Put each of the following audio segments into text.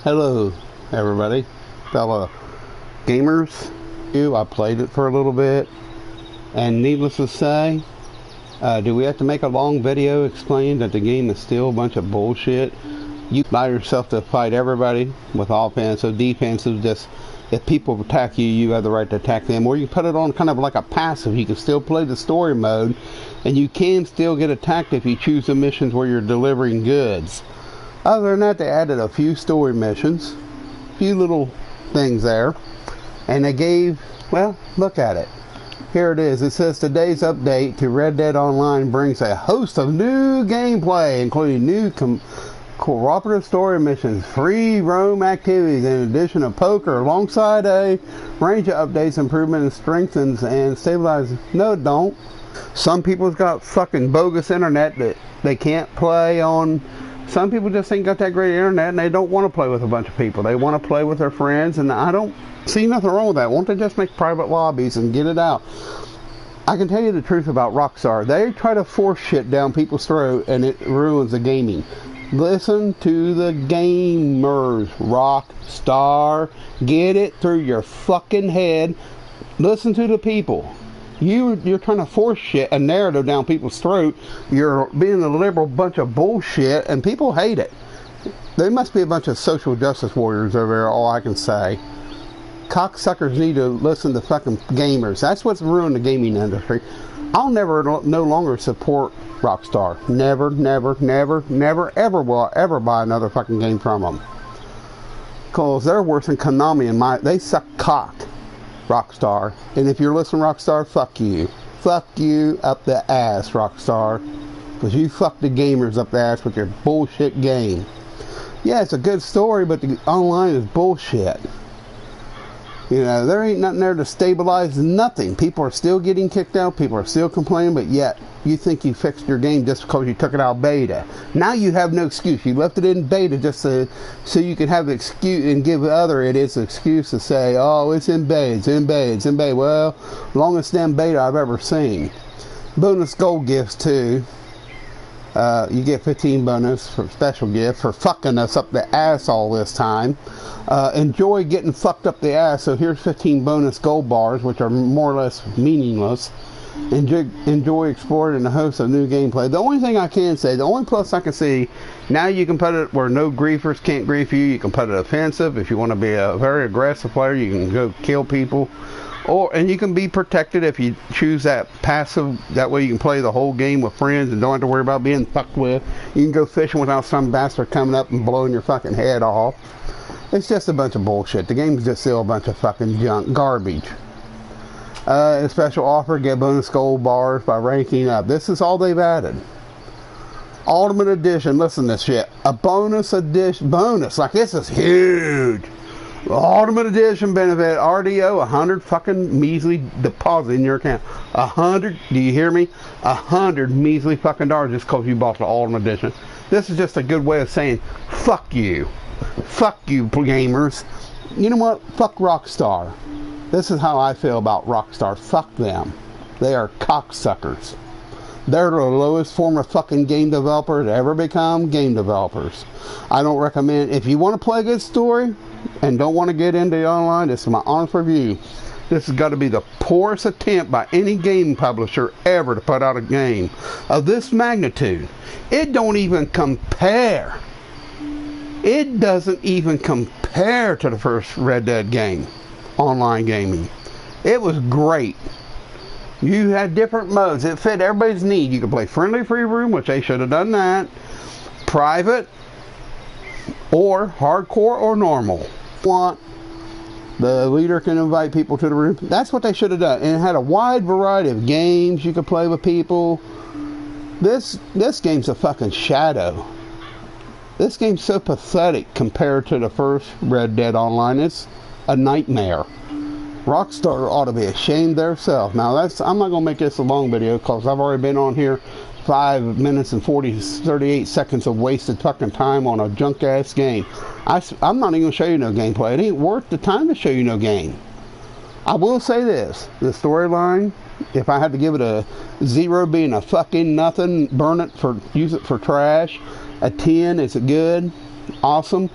Hello, everybody, fellow gamers. I played it for a little bit, and needless to say, do we have to make a long video explaining that the game is still a bunch of bullshit? You allow yourself to fight everybody with offensive, defensive. Just if people attack you, you have the right to attack them. Or you put it on kind of like a passive. You can still play the story mode, and you can still get attacked if you choose the missions where you're delivering goods. Other than that, they added a few story missions, a few little things there, and they gave, well, look at it. Here it is. It says today's update to Red Dead Online brings a host of new gameplay, including new cooperative story missions, free roam activities, in addition to poker, alongside a range of updates, improvement, and strengthens and stabilizes. No, it don't. Some people's got fucking bogus internet that they can't play on. Some people just ain't got that great internet and they don't want to play with a bunch of people. They want to play with their friends, and I don't see nothing wrong with that. Won't they just make private lobbies and get it out? I can tell you the truth about Rockstar. They try to force shit down people's throat and it ruins the gaming. Listen to the gamers, Rockstar. Get it through your fucking head. Listen to the people. You're trying to force shit, a narrative down people's throat. You're being a liberal bunch of bullshit, and people hate it. They must be a bunch of social justice warriors over there, all I can say. Cocksuckers need to listen to fucking gamers. That's what's ruined the gaming industry. I'll no longer support Rockstar. Never, never, never, never, ever will I ever buy another fucking game from them. Because they're worse than Konami and they suck cock. Rockstar. And if you're listening, Rockstar, fuck you. Fuck you up the ass, Rockstar. Because you fuck the gamers up the ass with your bullshit game. Yeah, it's a good story, but the online is bullshit. You know, there ain't nothing there to stabilize nothing. People are still getting kicked out. People are still complaining, but yet you think you fixed your game just because you took it out of beta. Now you have no excuse. You left it in beta just so you can have an excuse and give other idiots an excuse to say, oh, it's in beta, it's in beta, it's in beta. Well, longest damn beta I've ever seen. Bonus gold gifts too. You get 15 bonus for special gift for fucking us up the ass all this time. Enjoy getting fucked up the ass, so here's 15 bonus gold bars, which are more or less meaningless. Enjoy exploring the host of new gameplay. The only thing I can say, the only plus I can see, now you can put it where no griefers can't grief you. You can put it offensive. If you want to be a very aggressive player, you can go kill people. And you can be protected if you choose that passive. That way you can play the whole game with friends and don't have to worry about being fucked with. You can go fishing without some bastard coming up and blowing your fucking head off. It's just a bunch of bullshit. The game's just still a bunch of fucking junk, garbage. A special offer, get bonus gold bars by ranking up. This is all they've added. Ultimate Edition, listen to this shit. A bonus edition, like this is huge. Ultimate Edition benefit, RDO, 100 fucking measly deposit in your account. 100, do you hear me? 100 measly fucking dollars just because you bought the Ultimate Edition. This is just a good way of saying, fuck you. Fuck you, gamers. You know what? Fuck Rockstar. This is how I feel about Rockstar. Fuck them. They are cocksuckers. They're the lowest form of fucking game developer to ever become game developers. I don't recommend, if you want to play a good story and don't want to get into online, this is my honest review. This has got to be the poorest attempt by any game publisher ever to put out a game of this magnitude. It don't even compare. It doesn't even compare to the first Red Dead game, online gaming. It was great. You had different modes. It fit everybody's need. You could play friendly free room, which they should have done that. Private, or hardcore, or normal. The leader can invite people to the room. That's what they should have done. And it had a wide variety of games you could play with people. This game's a fucking shadow. This game's so pathetic compared to the first Red Dead Online. It's a nightmare. Rockstar ought to be ashamed themselves. Now, I'm not going to make this a long video because I've already been on here 5 minutes and 38 seconds of wasted fucking time on a junk-ass game. I'm not even going to show you no gameplay. It ain't worth the time to show you no game. I will say this. The storyline, if I had to give it a 0 being a fucking nothing, use it for trash. A 10, is it good? Awesome.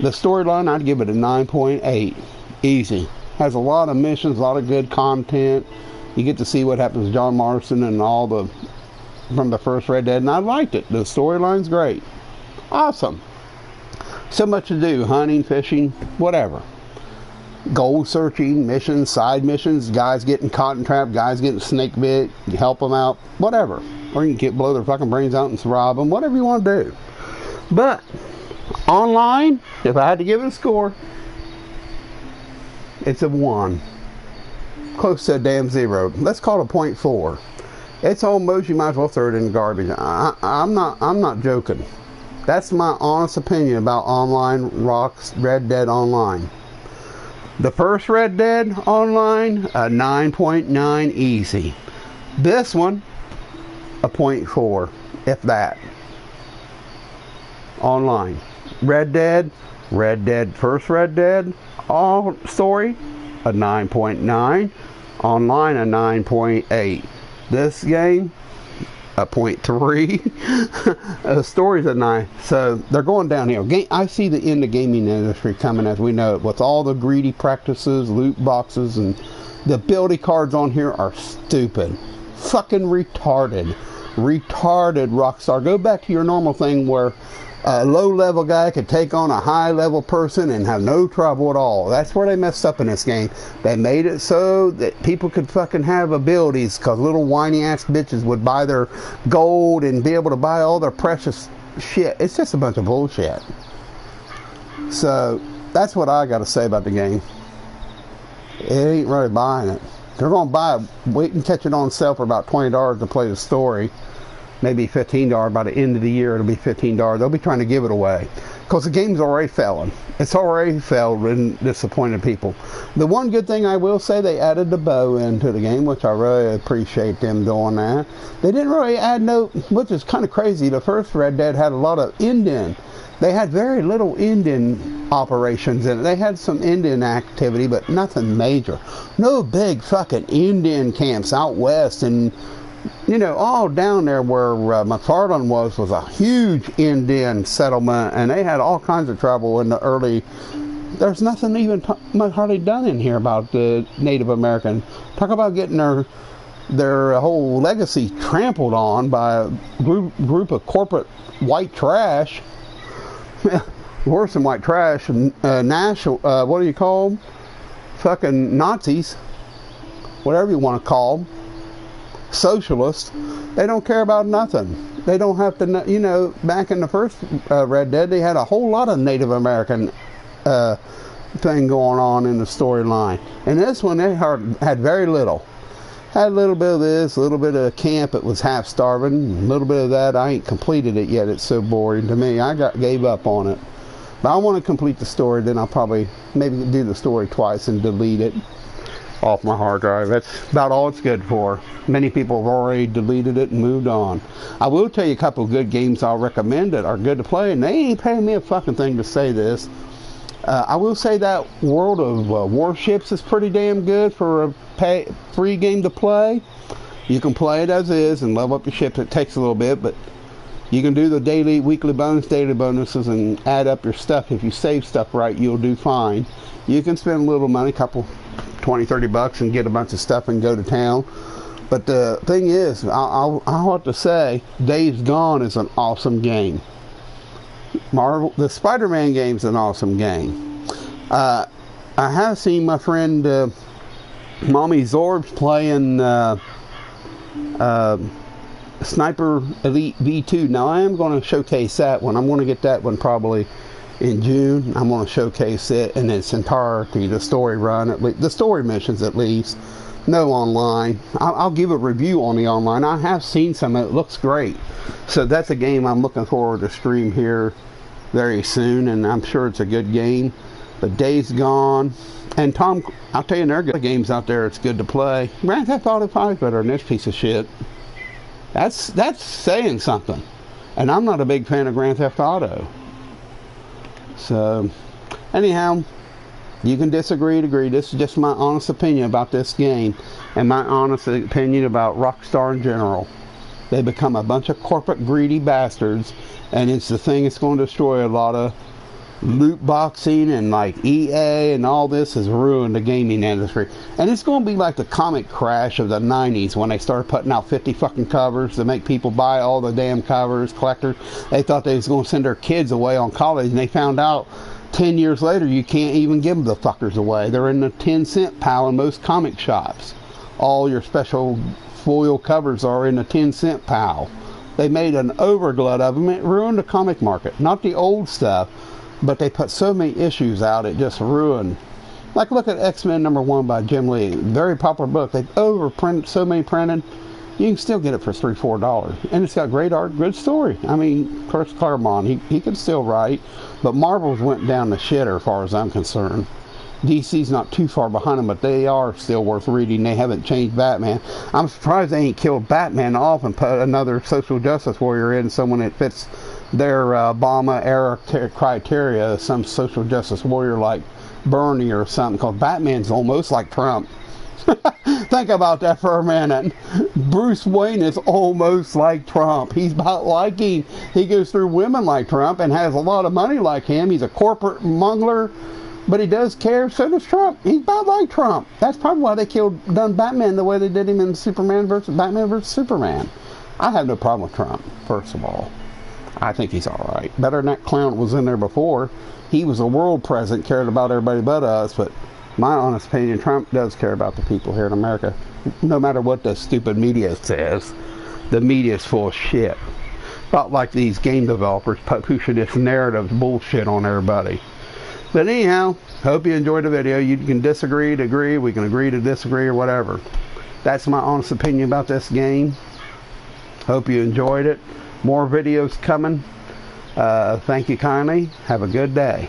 The storyline, I'd give it a 9.8. Easy. Has a lot of missions, a lot of good content. You get to see what happens to John Marston and all the from the first Red Dead, and I liked it. The storyline's great. Awesome. So much to do. Hunting, fishing, whatever. Gold searching, missions, side missions, guys getting caught in trap, guys getting snake bit, you help them out, whatever. Or you can blow their fucking brains out and rob them, whatever you want to do. But online, if I had to give it a score, it's a 1. Close to a damn 0. Let's call it a 0.4. It's almost, you might as well throw it in the garbage. I'm not joking. That's my honest opinion about online Red Dead Online. The first Red Dead Online, a 9.9 easy. This one, a 0.4, if that. Online. Red Dead, first Red Dead, all story, a 9.9. Online, a 9.8. This game, a 0.3. The story's a 9. So they're going downhill. I see the end of gaming industry coming as we know it, with all the greedy practices, loot boxes, and the ability cards on here are stupid. Fucking retarded. Retarded, Rockstar. Go back to your normal thing where a low-level guy could take on a high-level person and have no trouble at all. That's where they messed up in this game. They made it so that people could fucking have abilities, because little whiny-ass bitches would buy their gold and be able to buy all their precious shit. It's just a bunch of bullshit. So, that's what I got to say about the game. It ain't really buying it. They're going to buy it, wait and catch it on sale for about $20 to play the story. Maybe $15 by the end of the year. It'll be $15. They'll be trying to give it away because the game's already failing. It's already failed and disappointed people. The one good thing I will say, they added the bow into the game, which I really appreciate them doing that. They didn't really add which is kind of crazy. The first Red Dead had a lot of Indian. They had very little Indian operations in it. They had some Indian activity, but nothing major. No big fucking Indian camps out west, and you know, all down there where McFarland was a huge Indian settlement, and they had all kinds of trouble in the early. There's nothing even hardly done in here about the Native American. Talk about getting their whole legacy trampled on by a group of corporate white trash. Worse than white trash. National, what do you call them? Fucking Nazis. Whatever you want to call them. Socialists. They don't care about nothing. They don't have to, you know, back in the first Red Dead, they had a whole lot of Native American thing going on in the storyline. And this one, they had very little. Had a little bit of this, a little bit of camp. It was half starving. A little bit of that. I ain't completed it yet. It's so boring to me. I gave up on it. But I want to complete the story. Then I'll probably maybe do the story twice and delete it off my hard drive. That's about all it's good for. Many people have already deleted it and moved on. I will tell you a couple of good games I'll recommend that are good to play, and they ain't paying me a fucking thing to say this. I will say that World of Warships is pretty damn good for a free game to play. You can play it as is and level up your ships. It takes a little bit, but you can do the daily, weekly bonus, daily bonuses, and add up your stuff. If you save stuff right, you'll do fine. You can spend a little money, couple $20-30 and get a bunch of stuff and go to town. But the thing is, I'll have to say, Days Gone is an awesome game. The Spider-Man game is an awesome game. I have seen my friend Mommy Zorbs playing Sniper Elite V2. Now I am going to showcase that one. I'm going to get that one probably in June. I'm going to showcase it in its entirety, the story run, at least, the story missions at least. No online. I'll give a review on the online. I have seen some. It looks great. So that's a game I'm looking forward to stream here very soon, and I'm sure it's a good game. But Days Gone, and Tom, I'll tell you, there are good games out there. It's good to play. Grand Theft Auto 5 better than this piece of shit. That's saying something. And I'm not a big fan of Grand Theft Auto. So, anyhow, you can disagree to agree. This is just my honest opinion about this game, and my honest opinion about Rockstar in general. They become a bunch of corporate greedy bastards, and it's the thing that's going to destroy a lot of loot boxing and like EA and all this has ruined the gaming industry. And it's going to be like the comic crash of the 90s when they started putting out 50 fucking covers to make people buy all the damn covers, collectors. They thought they was going to send their kids away on college, and they found out 10 years later you can't even give them the fuckers away. They're in the 10-cent pile in most comic shops. All your special foil covers are in the 10-cent pile. They made an overglut of them. It ruined the comic market. Not the old stuff, but they put so many issues out, it just ruined. Like, look at X-Men #1 by Jim Lee. Very popular book. They've overprinted so many printed. You can still get it for $3, $4. And it's got great art, good story. I mean, Chris Claremont, he can still write. But Marvel's went down the shitter as far as I'm concerned. DC's not too far behind them, but they are still worth reading. They haven't changed Batman. I'm surprised they ain't killed Batman off and put another social justice warrior in, someone that fits their Obama era criteria, some social justice warrior like Bernie or something, because Batman's almost like Trump. Think about that for a minute. Bruce Wayne is almost like Trump. He's about liking, he goes through women like Trump and has a lot of money like him. He's a corporate mongler, but he does care. So does Trump. He's about like Trump. That's probably why they done Batman the way they did him in Batman versus Superman. I have no problem with Trump, first of all. I think he's alright. Better than that clown was in there before. He was a world president, cared about everybody but us, but my honest opinion, Trump does care about the people here in America. No matter what the stupid media says. The media is full of shit. About like these game developers pushing this narrative bullshit on everybody. But anyhow, hope you enjoyed the video. You can disagree to agree. We can agree to disagree or whatever. That's my honest opinion about this game. Hope you enjoyed it. More videos coming. Thank you kindly. Have a good day.